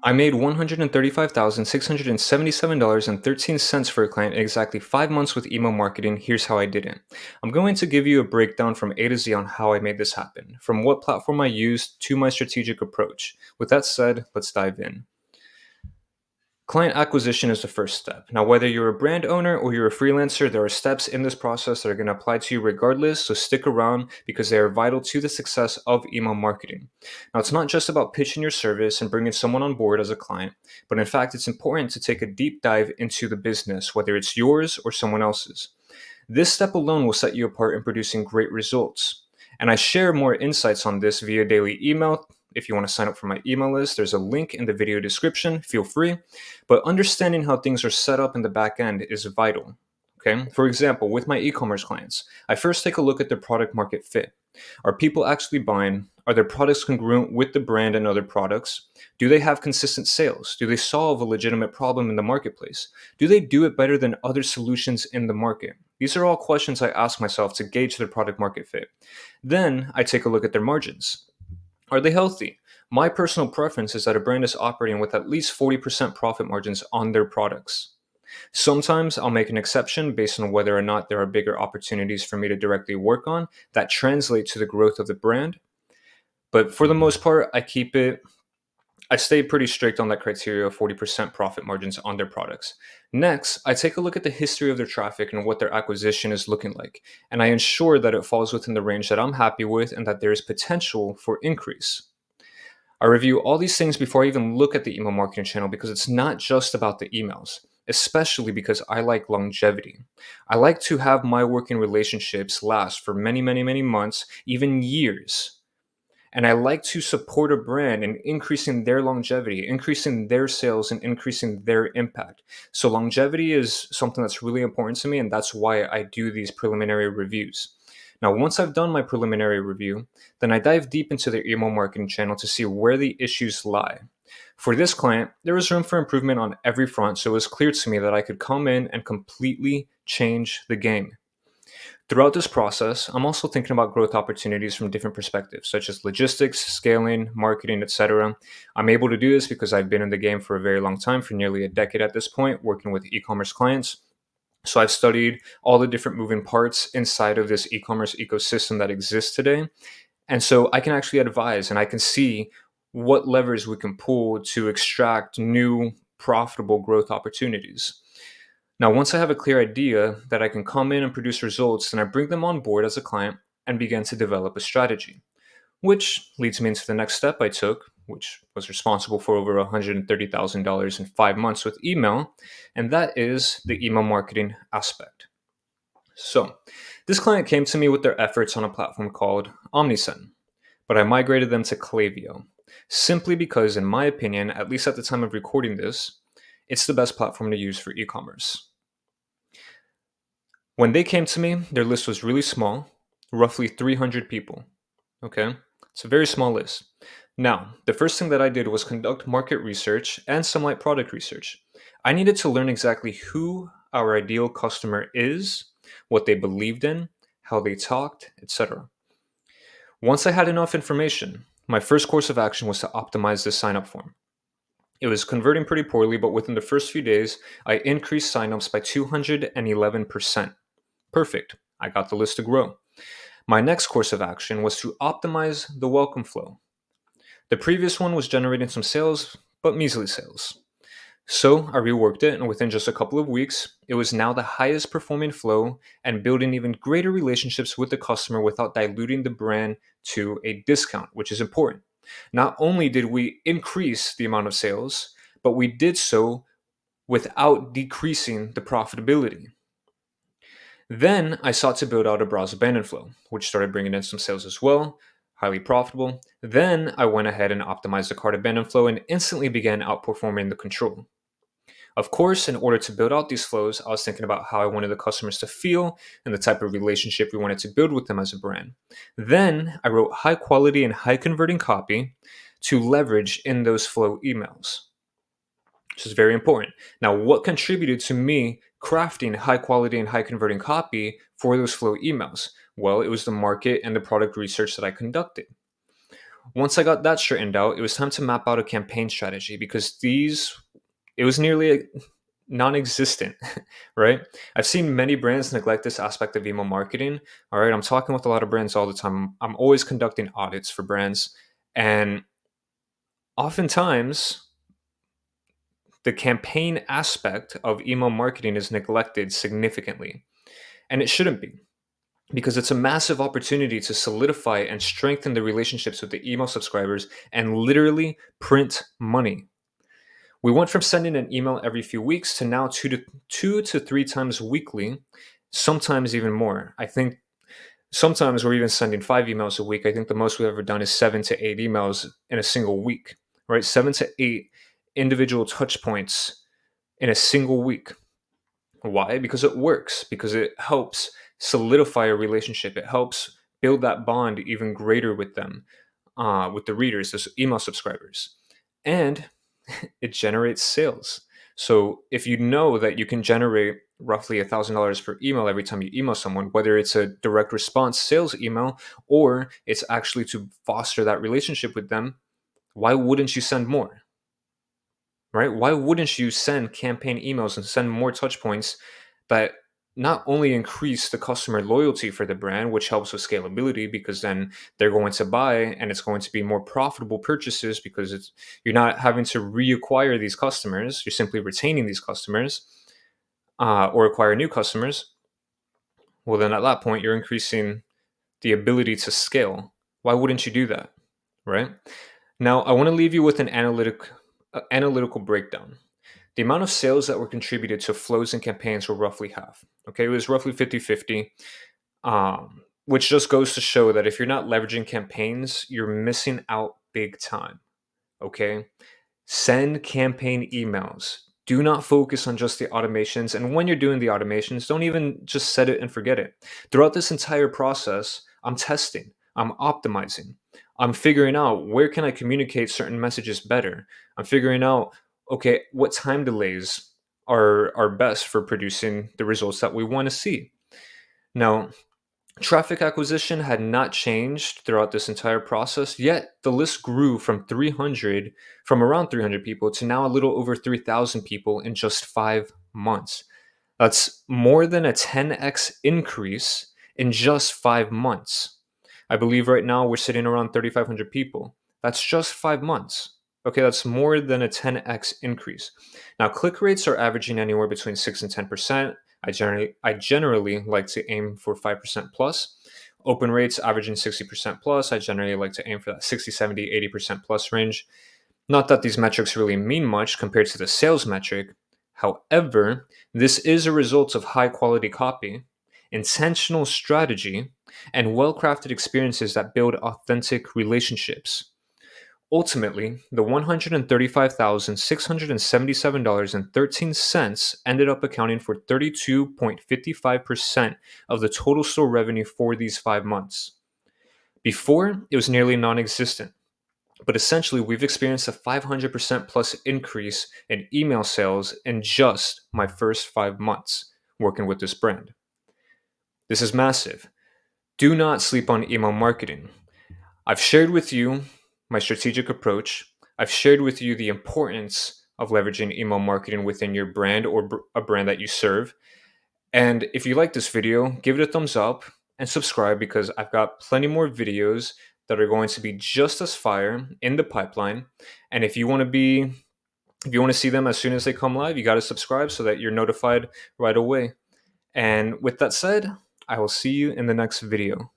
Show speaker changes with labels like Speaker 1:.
Speaker 1: I made $135,677.13 for a client in exactly 5 months with email marketing. Here's how I did it. I'm going to give you a breakdown from A to Z on how I made this happen, from what platform I used to my strategic approach. With that said, let's dive in. Client acquisition is the first step. Now, whether you're a brand owner or you're a freelancer, there are steps in this process that are going to apply to you regardless, so stick around because they are vital to the success of email marketing. Now, it's not just about pitching your service and bringing someone on board as a client, but in fact, it's important to take a deep dive into the business, whether it's yours or someone else's. This step alone will set you apart in producing great results. And I share more insights on this via daily email. If you want to sign up for my email list, there's a link in the video description. Feel free. But understanding how things are set up in the back end is vital. Okay. For example, with my e-commerce clients, I first take a look at their product market fit. Are people actually buying? Are their products congruent with the brand and other products? Do they have consistent sales? Do they solve a legitimate problem in the marketplace? Do they do it better than other solutions in the market? These are all questions I ask myself to gauge their product market fit. Then I take a look at their margins. Are they healthy? My personal preference is that a brand is operating with at least 40% profit margins on their products. Sometimes I'll make an exception based on whether or not there are bigger opportunities for me to directly work on that translate to the growth of the brand. But for the most part, I stay pretty strict on that criteria of 40% profit margins on their products. Next, I take a look at the history of their traffic and what their acquisition is looking like, and I ensure that it falls within the range that I'm happy with and that there is potential for increase. I review all these things before I even look at the email marketing channel because it's not just about the emails, especially because I like longevity. I like to have my working relationships last for many, many, many months, even years. And I like to support a brand in increasing their longevity, increasing their sales, and increasing their impact. So, longevity is something that's really important to me, and that's why I do these preliminary reviews. Now, once I've done my preliminary review, then I dive deep into their email marketing channel to see where the issues lie. For this client, there was room for improvement on every front, so it was clear to me that I could come in and completely change the game. Throughout this process, I'm also thinking about growth opportunities from different perspectives, such as logistics, scaling, marketing, etc. I'm able to do this because I've been in the game for a very long time, for nearly a decade at this point, working with e commerce clients. So I've studied all the different moving parts inside of this e commerce ecosystem that exists today. And so I can actually advise and I can see what levers we can pull to extract new profitable growth opportunities. Now, once I have a clear idea that I can come in and produce results, then I bring them on board as a client and begin to develop a strategy, which leads me into the next step I took, which was responsible for over $130,000 in 5 months with email, and that is the email marketing aspect. So, this client came to me with their efforts on a platform called Omnisend, but I migrated them to Klaviyo, simply because, in my opinion, at least at the time of recording this, it's the best platform to use for e commerce. When they came to me, their list was really small, roughly 300 people. Okay, it's a very small list. Now, the first thing that I did was conduct market research and some light product research. I needed to learn exactly who our ideal customer is, what they believed in, how they talked, etc. Once I had enough information, my first course of action was to optimize the sign up form. It was converting pretty poorly, but within the first few days, I increased signups by 211%. Perfect. I got the list to grow. My next course of action was to optimize the welcome flow. The previous one was generating some sales, but measly sales. So I reworked it, and within just a couple of weeks, it was now the highest performing flow and building even greater relationships with the customer without diluting the brand to a discount, which is important. Not only did we increase the amount of sales, but we did so without decreasing the profitability. Then I sought to build out a browse abandon flow, which started bringing in some sales as well, highly profitable. Then I went ahead and optimized the cart abandon flow and instantly began outperforming the control. Of course, in order to build out these flows, I was thinking about how I wanted the customers to feel and the type of relationship we wanted to build with them as a brand. Then I wrote high quality and high converting copy to leverage in those flow emails, which is very important. Now, what contributed to me crafting high quality and high converting copy for those flow emails? Well, it was the market and the product research that I conducted. Once I got that straightened out, it was time to map out a campaign strategy because it was nearly non-existent, right? I've seen many brands neglect this aspect of email marketing. All right, I'm talking with a lot of brands all the time. I'm always conducting audits for brands, and oftentimes the campaign aspect of email marketing is neglected significantly, and it shouldn't be because it's a massive opportunity to solidify and strengthen the relationships with the email subscribers and literally print money. We went from sending an email every few weeks to now two to three times weekly, sometimes even more. I think sometimes we're even sending 5 emails a week. I think the most we've ever done is 7 to 8 emails in a single week, right? 7 to 8 individual touch points in a single week. Why? Because it works, because it helps solidify a relationship. It helps build that bond even greater with them, with the readers, the email subscribers. And it generates sales. So if you know that you can generate roughly $1,000 per email every time you email someone, whether it's a direct response sales email or it's actually to foster that relationship with them, why wouldn't you send more? Right? Why wouldn't you send campaign emails and send more touch points that not only increase the customer loyalty for the brand, which helps with scalability because then they're going to buy and it's going to be more profitable purchases because you're not having to reacquire these customers, you're simply retaining these customers or acquire new customers. Well, then at that point, you're increasing the ability to scale. Why wouldn't you do that? Right? Now, I want to leave you with an analytical breakdown. The amount of sales that were contributed to flows and campaigns were roughly half. Okay, it was roughly 50-50, which just goes to show that if you're not leveraging campaigns, you're missing out big time. Okay, send campaign emails. Do not focus on just the automations. And when you're doing the automations, don't even just set it and forget it. Throughout this entire process, I'm testing, I'm optimizing, I'm figuring out where can I communicate certain messages better. I'm figuring out, okay, what time delays are best for producing the results that we want to see. Now, traffic acquisition had not changed throughout this entire process, yet the list grew from around 300 people to now a little over 3,000 people in just 5 months. That's more than a 10x increase in just 5 months. I believe right now we're sitting around 3,500 people. That's just 5 months. Okay, that's more than a 10x increase. Now, click rates are averaging anywhere between 6 and 10%. I generally like to aim for 5% plus. Open rates averaging 60% plus. I generally like to aim for that 60, 70, 80% plus range. Not that these metrics really mean much compared to the sales metric. However, this is a result of high quality copy, intentional strategy, and well crafted experiences that build authentic relationships. Ultimately, the $135,677.13 ended up accounting for 32.55% of the total store revenue for these 5 months. Before, it was nearly non existent. But essentially, we've experienced a 500% plus increase in email sales in just my first 5 months working with this brand. This is massive. Do not sleep on email marketing. I've shared with you my strategic approach. I've shared with you the importance of leveraging email marketing within your brand or a brand that you serve. And if you like this video, give it a thumbs up and subscribe because I've got plenty more videos that are going to be just as fire in the pipeline. And if you want to see them as soon as they come live, you got to subscribe so that you're notified right away. And with that said, I will see you in the next video.